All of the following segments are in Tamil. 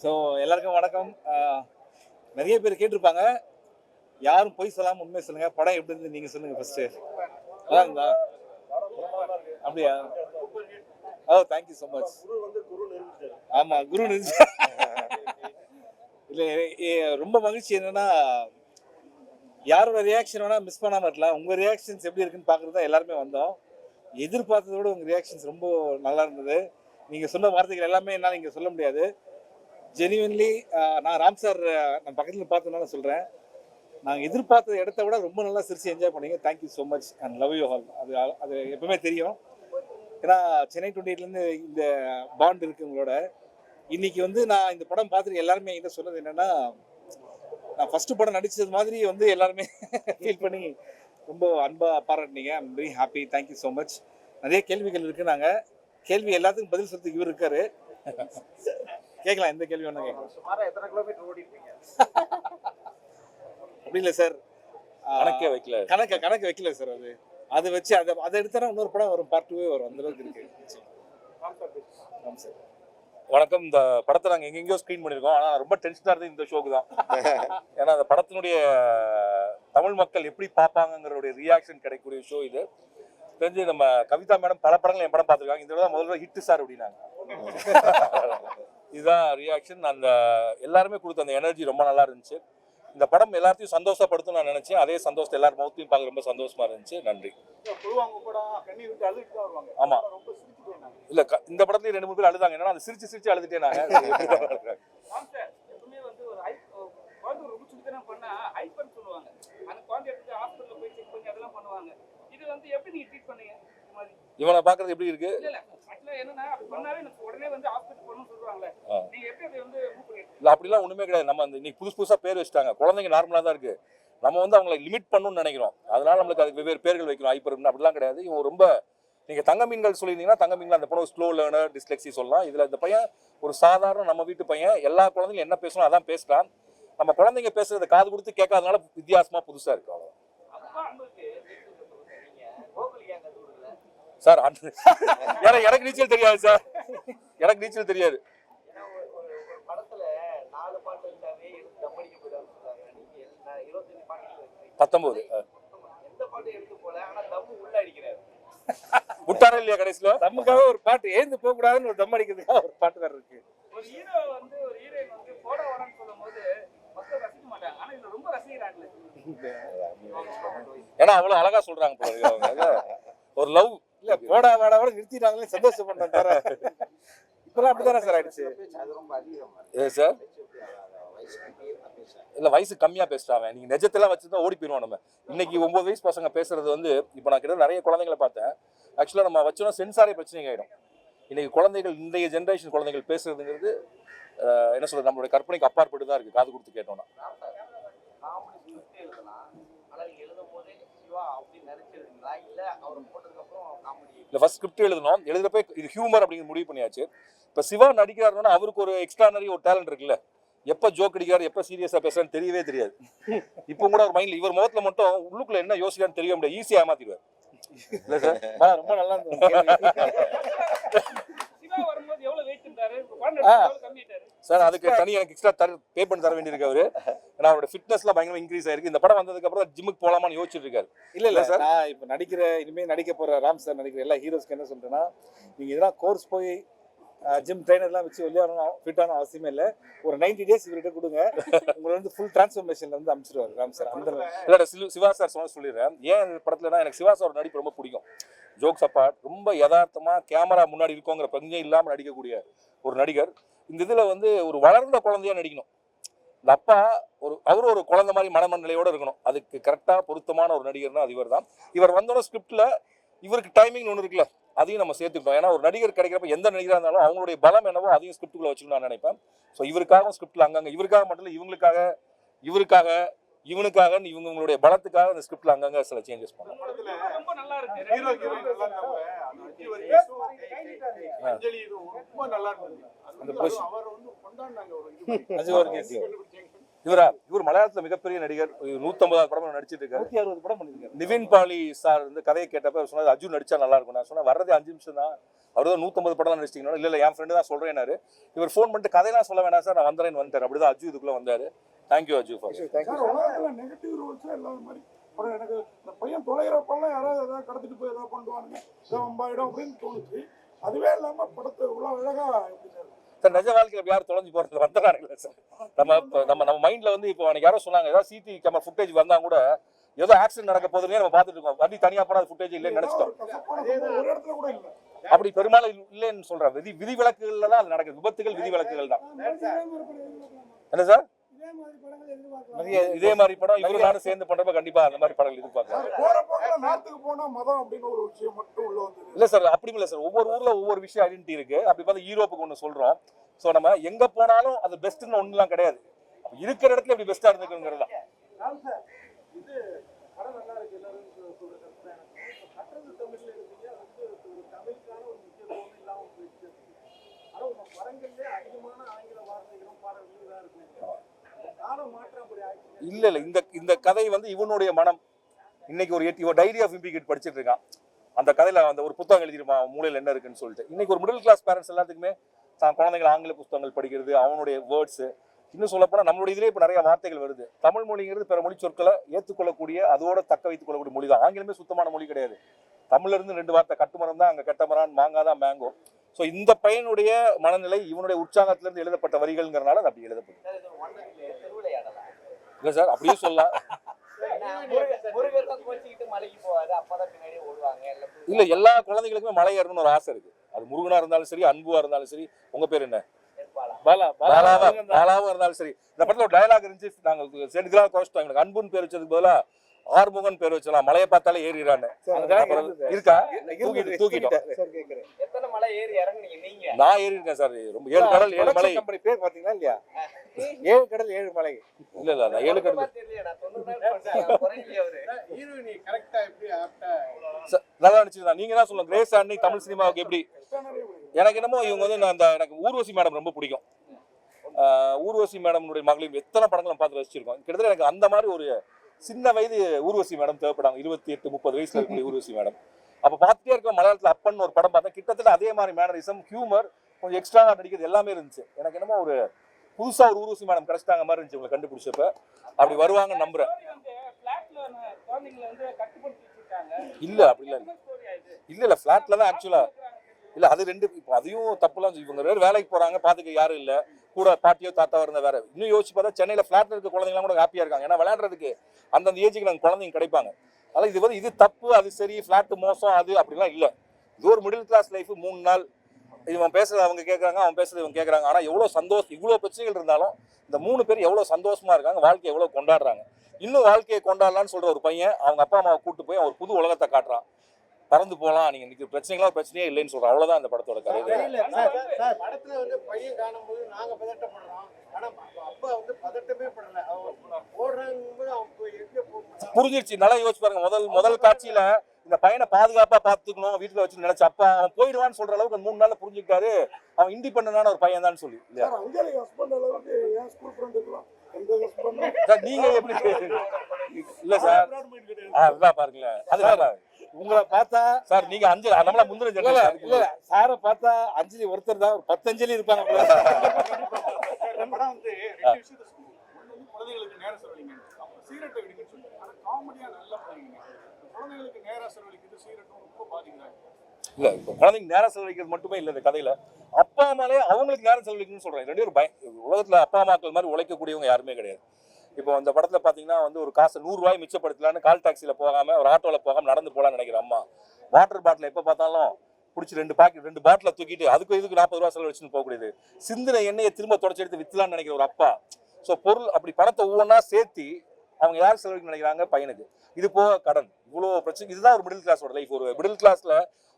ஸோ எல்லாருக்கும் வணக்கம். நிறைய பேர் கேட்டிருப்பாங்க, யாரும் பொய் சொல்லாமல் உண்மை சொல்லுங்க, படம் எப்படி இருந்து நீங்கள் சொல்லுங்க ஃபர்ஸ்ட்டு. அதான் இருந்தா அப்படியா? ஓ, தேங்க்யூ ஸோ மச். ஆமாம், குரு நிறுத்தி இல்லை, ரொம்ப மகிழ்ச்சி. என்னன்னா, யாரோட ரியாக்ஷன் வேணால் மிஸ் பண்ணாமல் இருக்கலாம். உங்கள் ரியாக்ஷன்ஸ் எப்படி இருக்குன்னு பார்க்குறது தான் எல்லாருமே வந்தோம். எதிர்பார்த்ததை விட உங்கள் ரியாக்ஷன்ஸ் ரொம்ப நல்லா இருந்தது. நீங்கள் சொன்ன வார்த்தைகள் எல்லாமே என்னால் இங்கே சொல்ல முடியாது. ஜெனியூன்லி நான் ராம் சார் நான் பக்கத்தில் பார்த்ததுனால சொல்கிறேன், நாங்கள் எதிர்பார்த்த இடத்த விட ரொம்ப நல்லா சிரிச்சு என்ஜாய் பண்ணீங்க. Thank you so much and love you all. அது எப்பவுமே தெரியும். ஏன்னா சென்னை 28லேருந்து இந்த பாண்ட் இருக்குது உங்களோட. இன்னைக்கு நான் இந்த படம் பார்த்துட்டு எல்லாருமே என்கிட்ட சொன்னது என்னென்னா, நான் ஃபஸ்ட்டு படம் நடித்தது மாதிரி எல்லாருமே ஃபீல் பண்ணி ரொம்ப அன்பாக பாராட்டினீங்க. I'm very happy. Thank you so much. நிறைய கேள்விகள் இருக்குது. நாங்கள் கேள்வி எல்லாத்துக்கும் பதில் சொல்றதுக்கு இவர் இருக்காரு. கேட்கலாம், எந்த கேள்வி வேணா கேட்கலாம். சுமாரா எத்தனை கிலோமீட்டர் ஓடி இருப்பீங்க? அப்படி இல்லை சார், கணக்கே வைக்கல. கணக்கு வைக்கல சார். அதை வச்சு அதை எடுத்தா இன்னொரு படம் வரும், பார்ட் 2 வரும். அந்த அளவுக்கு இருக்கு. சார் வணக்கம். இந்த படத்தை நாங்கள் எங்கெங்கயோ ஸ்க்ரீன் பண்ணியிருக்கோம். ஆனால் ரொம்ப டென்ஷனாக இருந்தது இந்த ஷோக்கு தான். ஏன்னா அந்த படத்தினுடைய தமிழ் மக்கள் எப்படி பார்ப்பாங்கங்கிறோடைய ரியாக்ஷன் கிடைக்கக்கூடிய ஷோ இது. தெரிஞ்சு நம்ம கவிதா மேடம் பல படங்கள் என் படம் பார்த்துருக்காங்க. இந்த தடவை முதல்ல ஹிட் சார் அப்படின்னாங்க. இதுதான் ரியாக்ஷன். அந்த எல்லாருமே கொடுத்த அந்த எனர்ஜி ரொம்ப நல்லா இருந்துச்சு. இந்த படம் எல்லாத்தையும் சந்தோஷப்படுத்தும் நான் நினைச்சேன். அதே சந்தோஷத்தை எல்லாரும் மௌத்தையும் பார்க்க ரொம்ப சந்தோஷமா இருந்துச்சு. நன்றி. ஆமா, இல்ல இந்த படத்துல 2-3 பேர் அழுதாங்க. என்னன்னா அந்த சிரிச்சு அழுதுட்டே நாங்க. இவனை பாக்குறது எப்படி இருக்கு? இல்ல அப்படிலாம் ஒண்ணுமே கிடையாது. நம்ம இன்னைக்கு புதுசா பேர் வச்சுட்டாங்க. குழந்தைங்க நார்மலா தான் இருக்கு. நம்ம அவங்களை லிமிட் பண்ணணும்னு நினைக்கிறோம். அதனால நம்மளுக்கு அதுக்கு வெவ்வேறு பேர்கள் வைக்கிறோம். ஹைப்பர் அப்படிலாம் கிடையாது. இவன் ரொம்ப, நீங்க தங்க மீன்கள் சொல்லியிருந்தீங்கன்னா தங்க மீன்கள் அந்த படம் ஸ்லோ லேர்னர் டிஸ்லெக்ஸி சொல்லலாம். இதுல இந்த பையன் ஒரு சாதாரண நம்ம வீட்டு பையன். எல்லா குழந்தைங்களும் என்ன பேசணும் அதான் பேசுறான். நம்ம குழந்தைங்க பேசுறதை காது கொடுத்து கேட்காதனால வித்தியாசமா புதுசா இருக்கு. அவ்வளவு சார். எனக்கு நீச்சல் தெரியாது சார். எனக்கு நீச்சல் தெரியாது. 19 விட்டாரா இல்லையா? கடைசியில தம்முக்காக ஒரு பாட்டு, ஏந்து போக கூடாதுன்னு ஒரு தம் அடிக்கிறதுக்காக ஒரு பாட்டு வேற இருக்கு. ஒரு ஹீரோ ஒரு ஹீரோயின் போட வரன்னு சொல்லும்போது மக்கள் ரசிக்க மாட்டாங்க. ஆனா இது ரொம்ப ரசிக்கிறாங்க. ஏன்னா அவ்வளவு அழகா சொல்றாங்க போல அவங்க. ஒரு லவ் இல்ல, போடா வாடா கூட நிறுத்திட்டாங்களே, சந்தோஷம் பண்றாங்க. இப்பெல்லாம் அப்படிதானே சார் ஆயிடுச்சு. சார் இல்ல வயசு கம்மியா பேசுறாங்க. நீங்க நெஜத்தெல்லாம் வச்சுதான் ஓடி போயிருவோம். நம்ம இன்னைக்கு 9 வயசு பசங்க பேசுறது இப்ப நான் கிட்ட நிறைய குழந்தைங்களை பார்த்தேன். ஆக்சுவலா நம்ம வச்சோம்னா சென்சாரே பிரச்சனை ஆயிடும். இன்னைக்கு குழந்தைகள், இன்றைய ஜென்ரேஷன் குழந்தைகள் பேசுறதுங்கிறது என்ன சொல்றது, நம்மளுடைய கற்பனைக்கு அப்பாற்பட்டு தான் இருக்கு. காது கொடுத்து கேட்டோம்னா இல்ல ஃபர்ஸ்ட் ஸ்கிரிப்ட் எழுதணும். எழுதுறப்ப இது ஹியூமர் அப்படிங்கிற முடிவு பண்ணியாச்சு. இப்ப சிவா நடிக்கிறாருன்னா அவருக்கு ஒரு எக்ஸ்ட்ரானரி ஒரு டேலண்ட் இருக்குல்ல. எப்ப ஜோக் அடிக்கிறாரு, எப்ப சீரியஸா பேசுறான்னு தெரியவே தெரியாது. இப்போ கூட ஒரு மைண்ட்ல இவர் முகத்துல மட்டும் உள்ளுக்குள்ள என்ன யோசிக்கிறான்னு தெரிய முடியாது. ஈஸியா ஏமாத்திடுவார். இல்ல சார், ரொம்ப நல்லா இருந்தது சார். அதுக்கு தனி எனக்கு எக்ஸ்ட்ரா பே பண்ணி தர வேண்டியிருக்கு அவரு. ஏன்னா அவரோட ஃபிட்னஸ்லாம் பயங்கரமா இன்க்ரீஸ் ஆயிருக்கு. இந்த படம் வந்ததுக்கு அப்புறம் ஜிம்முக்கு போலாமான்னு யோசிச்சுட்டு இருக்காரு. இல்ல சார், நான் இப்ப இனிமே நடிக்க போற ராம் சார் நடிக்கிற எல்லா ஹீரோஸ்க்கு என்ன சொல்றேன்னா, நீங்க இதெல்லாம் கோர்ஸ் போய் ஜிம் ட்ரைனர்லாம் வச்சு விளையாடணும் ஃபிட்டான அவசியமே இல்லை. ஒரு 90 டேஸ் இவர்கிட்ட கொடுங்க, உங்களை ஃபுல் டிரான்ஸ்ஃபர்மேஷன்ல அனுப்பிச்சிடுவாரு ராம் சார். அந்த இல்ல சிவா சார் சொல்லிடுறேன். ஏன் இந்த படத்துலனா எனக்கு சிவா சார் நடிப்பு ரொம்ப பிடிக்கும். ஜோக்ஸ் அப்பார்ட் ரொம்ப யதார்த்தமா கேமரா முன்னாடி இருக்கோங்கிற பிரஞ்சை இல்லாம நடிக்கக்கூடிய ஒரு நடிகர். இந்த இதுல ஒரு வளர்ந்த குழந்தையா நடிக்கணும். இந்த அப்பா அவரும் ஒரு குழந்தை மாதிரி மனமண்டலையோட இருக்கணும். அதுக்கு கரெக்டா பொருத்தமான ஒரு நடிகர்னா அது இவர் தான். இவர் வந்தோட ஸ்கிரிப்ட்ல இவருக்கு டைமிங் ஒன்று இருக்குல்ல, அதையும் நம்ம சேர்த்துக்கிட்டோம். ஏன்னா ஒரு நடிகர் கிடைக்கிறப்ப எந்த நடிகராக இருந்தாலும் அவங்களுடைய பலம் என்னவோ அதையும் ஸ்கிரிப்டுக்குள்ள வச்சுக்கணும் நான் நினைப்பேன். ஸோ இவருக்காகவும் ஸ்கிரிப்ட்ல அங்கங்க, இவருக்காக மட்டும் இல்லை, இவருக்காக இவனுக்காக இவங்களுடைய பலத்துக்காக அந்த ஸ்கிரிப்ட்ல அங்கங்க சில சேஞ்சஸ் பண்ணுவோம். இவர் மலையாளத்துல மிகப்பெரிய நடிகர். 150 படம் நடிச்சிட்டு இருக்காரு. 160 படம் பண்ணிருக்காரு. நிவின் பாலி சார் வந்து கதையை கேட்டப்ப சொன்னாரு அர்ஜுன் நடிச்சா நல்லா இருக்கும். நான் சொன்னேன் வர்றதே 5 நிமிஷம் தான், அவர் தான் 150 படம் நடிச்சிட்டீங்கன்னா இல்ல என் ஃப்ரெண்டு தான் சொல்றேன்னாரு. இவர் ஃபோன் பண்ணிட்டு கதையெல்லாம் சொல்ல வேணாம் சார், நான் வந்துறேன்னு வந்துட்டார். அப்படிதான் அர்ஜுன் இதுக்குள்ள வந்தாரு. Thank you Arjun for negative Rolle's இல்லாத மாதிரி எனக்கு இந்த பையன் தொலைகிறப்பெல்லாம் யாராவது ஏதாவது கடத்திட்டு போய் ஏதாவது பண்ணுவானுங்க வம்பாயிடும் அப்படின்னு தோணுச்சு. அதுவே இல்லாம படத்தை இவ்வளோ அழகா சார் நிஜ வாழ்க்கையில் யாரும் தொலைஞ்சு போறது வந்துடுறாங்க சார். நம்ம மைண்ட்ல வந்து இப்போ எனக்கு யாரோ சொன்னாங்க ஏதாவது சிடி கேமரா ஃபுட்டேஜ் வந்தா கூட ஏதோ ஆக்சிடென்ட் நடக்க போதுன்னே நம்ம பார்த்துட்டு இருக்கோம். வண்டி தனியா போனா ஃபுட்டேஜ் இல்லைன்னு நினைச்சிட்டோம். ஒரு இடத்துல கூட இல்லை. அப்படி பெரும்பாலும் இல்லைன்னு சொல்றேன். விதிவிலக்குகள்ல தான் அது நடக்குது. விபத்துகள் விதிவிலக்குகள் தான். என்ன சார் இதே மாதிரி படம் இவரு நானும் சேர்ந்து பண்றப்ப கண்டிப்பா அந்த மாதிரி படங்கள் எதிர்பார்க்கலாம். இல்ல சார் அப்படி இல்ல சார், ஒவ்வொரு ஊர்ல ஒவ்வொரு விஷயம் ஐடென்டிட்டி இருக்கு. அப்படி பார்த்தா யூரோப்புக்கு ஒண்ணு சொல்றோம். சோ நம்ம எங்க போனாலும் அது பெஸ்ட்னு ஒண்ணுலாம் கிடையாது. இருக்கிற இடத்துல எப்படி பெஸ்டா இருந்துக்குங்கிறது தான். இல்ல இந்த கதை வந்து இவனுடைய மனம். இன்னைக்கு ஒரு டைரி ஆஃப் இம்பிகேட் படிச்சிட்டு இருக்கான். அந்த கதையில அந்த ஒரு புத்தகம் எழுதிருமா மூலையில என்ன இருக்குன்னு சொல்லிட்டு. இன்னைக்கு ஒரு மிடில் கிளாஸ் பேரண்ட்ஸ் எல்லாத்துக்குமே தான் குழந்தைகள் ஆங்கில புத்தகங்கள் படிக்கிறது, அவனுடைய வேர்ட்ஸ், இன்னும் சொல்லப்போனா நம்மளுடைய இதுலேயே இப்போ நிறைய வார்த்தைகள் வருது. தமிழ் மொழிங்கிறது பிற மொழி சொற்களை ஏற்றுக்கொள்ளக்கூடிய அதோட தக்க வைத்துக் கொள்ளக்கூடிய மொழி தான். ஆங்கிலமே சுத்தமான மொழி கிடையாது. தமிழ்ல இருந்து 2 வார்த்தை கட்டுமரம் தான், அங்க கட்டமரான், மாங்காய் தான் மேங்கோ. ஸோ இந்த பையனுடைய மனநிலை இவனுடைய உற்சாகத்திலிருந்து எழுதப்பட்ட வரிகள்ங்கிறனால அது அப்படி எழுதப்படும். இல்ல சார் அப்படியே சொல்லலாம். இல்ல எல்லா குழந்தைகளுக்குமே மலை ஏறணும்னு ஒரு ஆசை இருக்கு. அது முருகனா இருந்தாலும் சரி, அன்புவா இருந்தாலும் சரி. உங்க பேர் என்ன? பாலாவா இருந்தாலும் சரி. இந்த படத்துல ஒரு டயலாக் இருந்துச்சு, நாங்க செடுக்கலாம் குறைச்சிட்டோம். எங்களுக்கு அன்புன்னு பேர் வச்சதுக்கு பதிலா ஆறுமுகன் பேர் வச்சலாம். மலையை பார்த்தாலே ஏறிடுறான்னு இருக்கா? தூக்கிட்டோம். நான் ஏறி இருக்கேன் சார். ரொம்ப 7 கடல் 7 மலை. பேர் பாத்தீங்களா இல்லையா? 7 கடல் 7 மலை. இல்ல நான் 7 கடல் நல்லா நினைச்சிருந்தா. நீங்க தான் சொல்லுங்க கிரேஸ் ஆண்டனி தமிழ் சினிமாவுக்கு எப்படி? எனக்கு என்னமோ இவங்க வந்து எனக்கு ஊர்வசி மேடம் ரொம்ப பிடிக்கும். ஊர்வசி மேடம்னுடைய மகளிர் எத்தனை படங்களும் பார்த்து ரசிச்சிருக்கோம். கிட்டத்தட்ட எனக்கு அந்த மாதிரி ஒரு சின்ன வயது ஊர்வசி மேடம் தேவைப்படாங்க. 28-30 வயசுல இருக்கக்கூடிய ஊர்வசி மேடம். அப்ப பார்த்துட்டே இருக்க மலையாளத்துல அப்பன்னு ஒரு படம் பார்த்தேன். கிட்டத்தட்ட அதே மாதிரி மேனரிசம், ஹியூமர், கொஞ்சம் எக்ஸ்ட்ராவா நடிக்கிறது எல்லாமே இருந்துச்சு. எனக்கு என்னமோ ஒரு புதுசா ஒரு ஊர்வசி மேடம் கிடைச்சிட்டாங்க மாதிரி இருந்துச்சு உங்களை கண்டுபிடிச்சப்ப. அப்படி வருவாங்க நம்புறேன். இல்ல அப்படி இல்ல பிளாட்ல தான் ஆக்சுவலா இல்ல அது 2 இப்போ அதையும் தப்புலாம். இவங்க வேலைக்கு போறாங்க, பாத்துக்க யாரும் இல்ல, கூட பாட்டியோ தாத்தாவோ இருந்தா வேற. இன்னும் யோசிச்சு பார்த்தா சென்னையில பிளாட்ல இருக்க குழந்தைங்களாம் கூட ஹாப்பியா இருக்காங்க. ஏன்னா விளையாடுறதுக்கு அந்தந்த ஏஜுக்கு நாங்கள் குழந்தைங்க கிடைப்பாங்க. அதனால இது வந்து இது தப்பு, அது சரி, பிளாட் மோசம், அது அப்படிலாம் இல்லை. இது ஒரு மிடில் கிளாஸ் லைஃப். 3 நாள் இவன் பேசுறது அவங்க கேட்கறாங்க, அவன் பேசுறது இவங்க கேட்கறாங்க. ஆனா எவ்வளவு சந்தோஷம், இவ்வளவு பிரச்சனைகள் இருந்தாலும் இந்த 3 பேர் எவ்வளவு சந்தோஷமா இருக்காங்க, வாழ்க்கையை எவ்வளவு கொண்டாடுறாங்க. இன்னும் வாழ்க்கையை கொண்டாடலாம்னு சொல்ற ஒரு பையன் அவங்க அப்பா அம்மாவை கூட்டு போய் அவர் புது உலகத்தை காட்டுறான். பறந்து போலாம், நீங்க இன்னைக்கு பிரச்சனைகளா பிரச்சனையே இல்லைன்னு சொல்றோம். அவ்வளவுதான் இந்த படத்தோட கதை. படத்துல வந்து பையன் காணும்போது நாங்க பதட்டப்படுறோம். ஆனா அப்பா வந்து பதட்டமே படல. புரிஞ்சிருச்சு. நல்லா யோசிச்சு பாருங்க. முதல் காட்சியில இந்த பையனை பாதுகாப்பா பாத்துக்கணும் வீட்டுல வச்சு நினைச்ச அப்பா அவன் போயிடுவான்னு சொல்ற அளவுக்கு 3 நாள்ல புரிஞ்சுக்கிட்டாரு அவன் இண்டிபெண்டன்டான ஒரு பையன் தான் சொல்லி. நீங்க எப்படி இல்ல சார் அதுதான் பாருங்களேன். அதுதான் உங்களை பார்த்தா சார் நீங்க நம்மள முந்தின இல்ல சாரை பார்த்தா அஞ்சலி ஒருத்தர் தான், ஒரு 10 அஞ்சலி இருப்பாங்க. படம் வந்து 2 விஷயத்தை குழந்தைகளுக்கு நேரம் செலவழிங்க, சீரட்டை விடுங்கன்னு சொல்லி. ஆனா காமெடியா நல்லா பண்ணுவீங்க. குழந்தைகளுக்கு நேரம் செலவழிக்கிறது சீரட்டும் ரொம்ப பாதிக்கிறாங்க. இல்ல இப்போ குழந்தைங்க நேரம் செலவழிக்கிறது மட்டுமே இல்லை. இந்த கதையில அப்பா அம்மாலே அவங்களுக்கு நேரம் செலவழிக்கணும்னு சொல்றேன். 2 பேரும் உலகத்துல அப்பா அம்மாக்கள் மாதிரி உழைக்கக்கூடியவங்க யாருமே கிடையாது. இப்போ இந்த படத்துல பாத்தீங்கன்னா வந்து ஒரு காசு 100 ரூபாய் மிச்சப்படுத்தலான்னு கால் டாக்ஸில போகாம ஒரு ஆட்டோல போகாம நடந்து போலான்னு நினைக்கிற அம்மா, வாட்டர் பாட்டில் எப்ப பார்த்தாலும் பிடிச்சி 2 பாட்டில தூக்கிட்டு அதுக்கு இதுக்கு 40 ரூபா செலவு வச்சுன்னு போகக்கூடியது, சிந்தின எண்ணெயை திரும்ப தொடச்சி எடுத்து வித்தலான்னு நினைக்கிற ஒரு அப்பா. ஸோ பொருள் அப்படி பணத்தை ஒவ்வொன்றா சேர்த்து அவங்க யார் செலவழிக்க நினைக்கிறாங்க? பையனுக்கு. இது போக கடன், இவ்வளோ பிரச்சனை. இதுதான் ஒரு மிடில் கிளாஸோட லைஃப். ஒரு மிடில் கிளாஸ்ல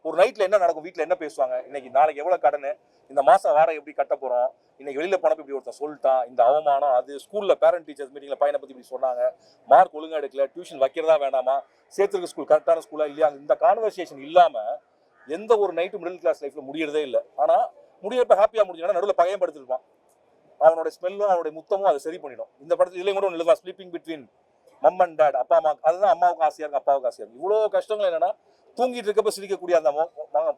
ஒரு நைட்ல என்ன நடக்கும், வீட்டில் என்ன பேசுவாங்க, இன்னைக்கு நாளைக்கு எவ்வளோ கடன், இந்த மாசம் வாடகை எப்படி கட்ட போறோம், இன்னைக்கு வெளியில போனப்ப இப்படி ஒருத்தன் சொல்லிட்டான், இந்த அவமானம், அது ஸ்கூல்ல பேரண்ட் டீச்சர்ஸ் மீட்டிங்ல பையனை பத்தி இப்படி சொன்னாங்க, மார்க் ஒழுங்கா எடுக்கல, டியூஷன் வைக்கிறதா வேண்டாமா, சேர்த்துருக்க ஸ்கூல் கரெக்டான ஸ்கூலா இல்லையா, இந்த கான்வர்சேஷன் இல்லாம எந்த ஒரு நைட்டு மிடில் கிளாஸ் லைஃப்ல முடியறதே இல்லை. ஆனா முடியறப்ப ஹாப்பியா முடிஞ்சா நடுவில் பகையம் படுத்திருப்பான். அவனோட ஸ்மெல்லும் அவனுடைய முத்தமும் அதை சரி பண்ணிடும். இந்த படத்துல இதுலயும் கூட ஒன்று எழுதுவா, sleeping between mum and dad, அப்பா அம்மா. அதுதான் அம்மாவுக்கு ஆசையா இருக்கு, அப்பாவுக்கு ஆசையா இருக்கு. இவ்வளோ கஷ்டங்கள் என்னன்னா, தூங்கிட்டு இருக்கப்ப சிரிக்கக்கூடிய அந்த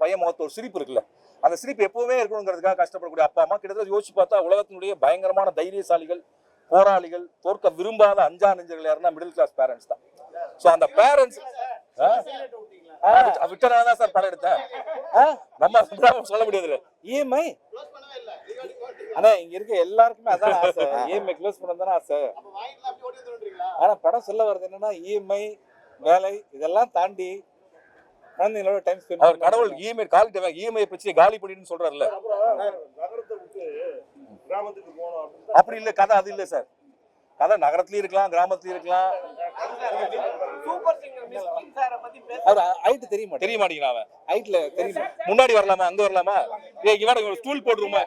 பையன் முகத்து ஒரு சிரிப்பு இருக்குல்ல, அந்த சிரிப்பு எப்பவுமே இருக்கணுங்கிறதுக்காக கஷ்டப்படக்கூடிய அப்பா அம்மா. கிட்டத்தட்ட யோசிச்சு பார்த்தா உலகத்தினுடைய பயங்கரமான தைரியசாலிகள், போராளிகள், தோற்க விரும்பாத அஞ்சா நெஞ்சர்கள் யாருன்னா மிடில் கிளாஸ் பேரண்ட்ஸ் தான். ஸோ அந்த பேரண்ட்ஸ் விட்டனால தான் சார் படம் எடுத்தேன். நம்ம சொல்ல முடியாது. இஎம்ஐ ஆனா இங்க இருக்க எல்லாருக்குமே அதான் ஆசை, இஎம்ஐ க்ளோஸ் பண்ண தானே ஆசை. ஆனா படம் சொல்ல வர்றது என்னன்னா, இஎம்ஐ வேலை இதெல்லாம் தாண்டி குழந்தைங்களோட டைம் ஸ்பெண்ட். அவர் கடவுள் இஎம்ஐ காலிட்டு இஎம்ஐ பிரச்சனை காலி பண்ணின்னு சொல்றாருல்ல, அப்படி இல்ல கதை. அது இல்ல சார், கதை நகரத்துலயும் இருக்கலாம், கிராமத்துலயும் இருக்கலாம். அவர் ஹைட் தெரிய மாட்டேங்கிறான். அவன் ஹைட்ல தெரியுமா? முன்னாடி வரலாமா, அங்க வரலாமா, இவன் ஸ்டூல் போட்டுருமா?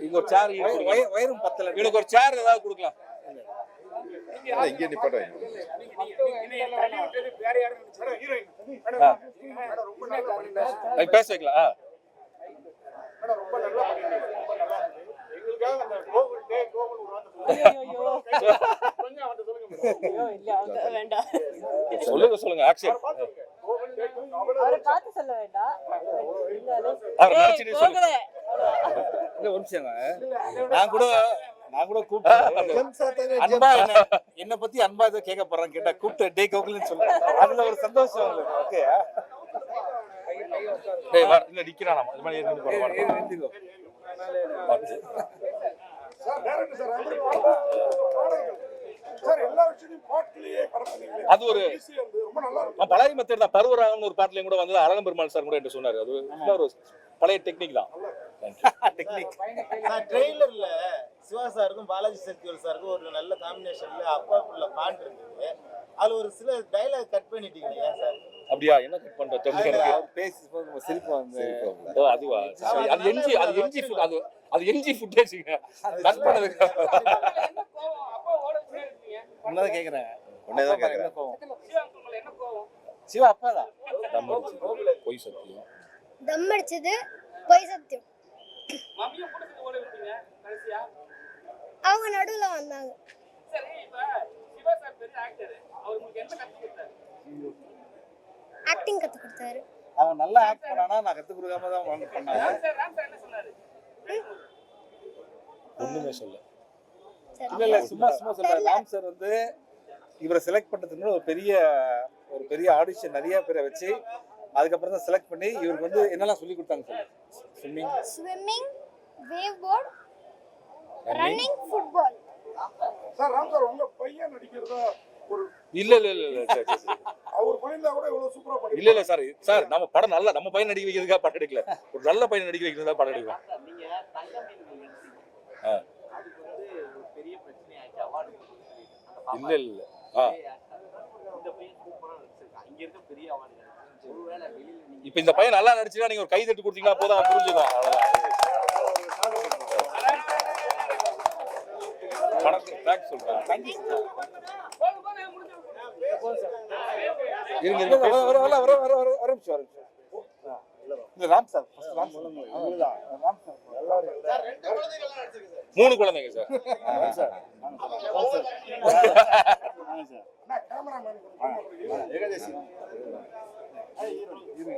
இங்க ஒரு சேர் வயிறும் பத்தல, இவனுக்கு ஒரு சேர் ஏதாவது கொடுக்கலாம். இங்கே நிப்பாட்ட பேச வைக்கலாம். சொல்லுங்க ஆக்ஷன். அவரை பார்த்து சொல்ல வேண்டாம். அவர் நினைச்சிட்டு சொல்லுங்க. ஒரு நிமிஷம், நான் கூட கூப்பிட்டு அன்பா என்ன பத்தி அன்பா ஏதோ கேட்க போறேன் கேட்டா கூப்பிட்டு டே கோகுல்னு சொல்லு, அதுல ஒரு சந்தோஷம் உங்களுக்கு. ஓகே இல்ல நிக்கிறானா இது மாதிரி சார் டைரக்டர் சார் எல்லா விஷயத்தையும் பாட்டுலயே கடத்துறீங்க. அது ஒரு ரொம்ப நல்லா இருக்கு. பழைய மெத்தட் தான். பருவராகம்னு ஒரு பாட்டுலயும் கூட வந்து அழகம் பெருமாள் சார் கூட என்று சொன்னாரு. அது ஒரு பழைய டெக்னிக் தான். டெக்னிக். ட்ரெய்லர்ல சிவா சாருக்கும் பாலாஜி சக்திவேல் சாருக்கும் ஒரு நல்ல காம்பினேஷன்ல அப்பா புள்ள பாட்டு இருந்தது. அதுல ஒரு சில டைலாக் கட் பண்ணிட்டீங்க ஏன் சார்? அப்படியா? என்ன கட் பண்ற தெரியல. பேசி சிரிப்பு வந்து ஓ அதுவா? அது என்ஜி ஃபுட்டேஜ்ங்க. கட் பண்ணதுக்கு உன்னதான் கேக்குறேன். உன்னதான் கேக்குறேன். சிவா அப்பாதான். பொய் சத்தியம். தம் அடிச்சது பொய் சத்தியம். அவங்க நடுவுல வந்தாங்க. ஆக்டிங் கத்து கொடுத்தாரு. அவன் நல்லா ஆக்ட் பண்ணானா, நான் கத்து கொடுக்காம தான் வாங்க பண்ணாங்க. ஒண்ணுமே சொல்ல. இல்ல சும்மா சொல்ற. ராம் சார் வந்து இவரை செலக்ட் பண்றதுக்கு ஒரு பெரிய ஆடிஷன் நிறைய பேரை வச்சு அதுக்கப்புறம் தான் செலக்ட் பண்ணி இவருக்கு வந்து என்னெல்லாம் சொல்லி கொடுத்தாங்க sir? Swimming, wave board, running, football. Sir Ram sir உங்க பையன் நடிக்கிறதா ஒரு இல்ல அவர் பண்ணிருந்தா கூட இவ்வளவு சூப்பரா பண்ணி. இல்ல சார் நம்ம படம் நல்லா நம்ம பையன் நடிக்க வைக்கிறதுக்காக படம் எடுக்கல. ஒரு நல்ல பையன் நடிக்க வைக்கிறதா படம் எடுக்கலாம். இல்ல இப்ப இந்த பையன் நல்லா நடிச்சுனா நீங்க ஒரு கை தட்டி கொடுத்தீங்கன்னா போதும், அவன் புரிஞ்சுக்குவான். அவ்வளவுதான். தேங்க்ஸ் சொல்றேன். ராம் சார் 3 குழந்தைங்க சார்.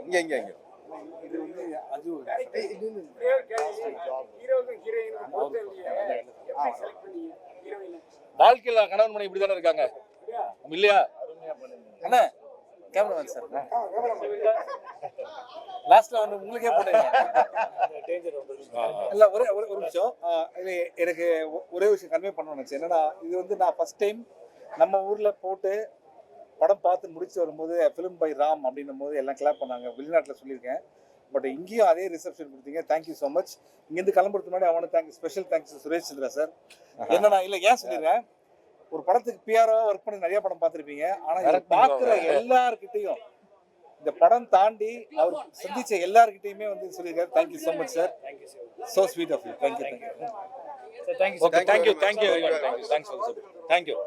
இங்க இது வந்து அது வாழ்க்கையில கணவன் மனைவி இப்படிதானே இருக்காங்க இல்லையா? அண்ணா கேமராமேன் சார் லாஸ்ட்ல வந்து உங்களுக்கே போட்டீங்க. இல்ல ஒரு நிமிஷம். எனக்கு ஒரே விஷயம் கன்வே பண்ணணும்னு நினைச்சேன். என்னன்னா, இது வந்து நான் ஃபர்ஸ்ட் டைம் நம்ம ஊர்ல போட்டு படம் பார்த்து முடிச்சு வரும்போது ஃபிலிம் பை ராம் அப்படின்னும் போது எல்லாம் கிளாப் பண்ணாங்க. வெளிநாட்டில் சொல்லியிருக்கேன். பட் இங்கேயும் அதே ரிசப்ஷன் கொடுத்தீங்க. Thank you so much. இங்கேருந்து கிளம்புறதுக்கு முன்னாடி அவனை special thanks Suresh Chandra sir. என்னன்னா இல்லை ஏன் சொல்லிடுறேன், ஒரு படத்துக்கு பிஆரோ ஒர்க் பண்ணி நிறைய படம் பார்த்துருப்பீங்க. ஆனால் பார்க்குற எல்லார்கிட்டையும் இந்த படம் தாண்டி அவர் சந்திச்ச எல்லார்கிட்டையுமே வந்து சொல்லியிருக்காரு. Thank you so much sir. So sweet of you. Thank you. Thank you. Thank you. Thank you. Thank you. Thanks for the support. Thank you.